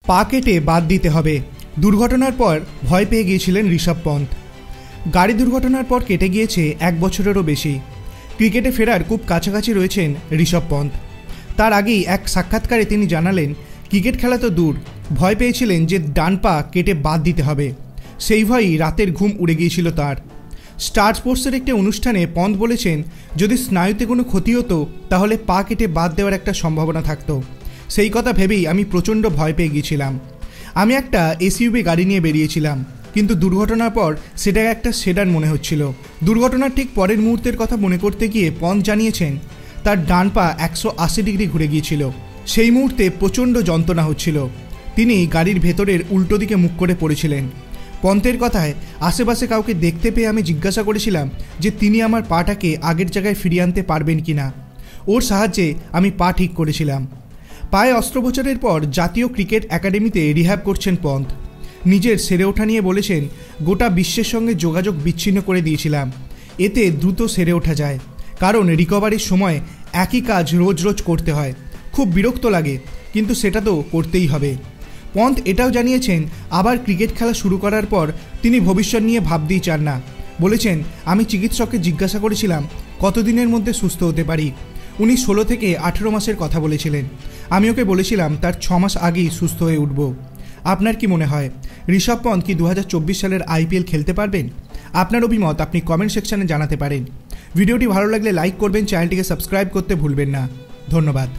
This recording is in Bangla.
পা কেটে বাদ দিতে হবে। দুর্ঘটনার পর ভয় পেয়ে গিয়েছিলেন ঋষভ পন্থ। গাড়ি দুর্ঘটনার পর কেটে গিয়েছে 1 বছরেরও বেশি। ক্রিকেটে ফেরার খুব কাছাকাছি রয়েছেন ঋষভ পন্থ। তার আগেই এক সাক্ষাৎকারে তিনি জানালেন, ক্রিকেট খেলা তো দূর, ভয় পেয়েছিলেন যে ডান পা কেটে বাদ দিতে হবে। সেই ভয়েই রাতের ঘুম উড়ে গিয়েছিল তার। স্টার স্পোর্টসের একটি অনুষ্ঠানে পন্থ বলেছেন, যদি স্নায়ুতে কোনো ক্ষতি হতো তাহলে পা কেটে বাদ দেওয়ার একটা সম্ভাবনা থাকতো। সেই কথা ভেবেই আমি প্রচণ্ড ভয় পেয়ে গিয়েছিলাম। আমি একটা এসইউভি গাড়ি নিয়ে বেরিয়েছিলাম, কিন্তু দুর্ঘটনার পর সেটা একটা সেডান মনে হচ্ছিল। দুর্ঘটনার ঠিক পরের মুহূর্তের কথা মনে করতে গিয়ে পন্থ জানিয়েছেন, তার ডান পা 180 ডিগ্রি ঘুরে গিয়েছিল। সেই মুহূর্তে প্রচণ্ড যন্ত্রণা হচ্ছিল। তিনি গাড়ির ভেতরের উল্টো দিকে মুখ করে পড়েছিলেন। পন্থের কথায় আশেপাশে কাউকে দেখতে পেয়ে আমি জিজ্ঞাসা করেছিলাম যে তিনি আমার পাটাকে আগের জায়গায় ফিরিয়ে আনতে পারবেন কি না। ওর সাহায্যে আমি পা ঠিক করেছিলাম। পায়ে অস্ত্রোপচারের পর জাতীয় ক্রিকেট একাডেমিতে রিহ্যাব করছেন পন্থ। নিজের সেরে ওঠা নিয়ে বলেছেন, গোটা বিশ্বের সঙ্গে যোগাযোগ বিচ্ছিন্ন করে দিয়েছিলাম, এতে দ্রুত সেরে ওঠা যায়। কারণ রিকভারির সময় একই কাজ রোজ রোজ করতে হয়, খুব বিরক্ত লাগে, কিন্তু সেটা তো করতেই হবে। পন্থ এটাও জানিয়েছেন, আবার ক্রিকেট খেলা শুরু করার পর তিনি ভবিষ্যৎ নিয়ে ভাবতেই চান না। বলেছেন, আমি চিকিৎসককে জিজ্ঞাসা করেছিলাম কতদিনের মধ্যে সুস্থ হতে পারি। উনি 16 থেকে 18 মাসের কথা বলেছিলেন। আমি ওকে বলেছিলাম তার 6 মাস আগেই সুস্থ হয়ে উঠব। আপনার কি মনে হয় ঋষভ পন্থ কি 2024 সালের IPL খেলতে পারবেন? আপনার অভিমত আপনি কমেন্ট সেকশনে জানাতে পারেন। ভিডিওটি ভালো লাগলে লাইক করবেন, চ্যানেলটিকে সাবস্ক্রাইব করতে ভুলবেন না। ধন্যবাদ।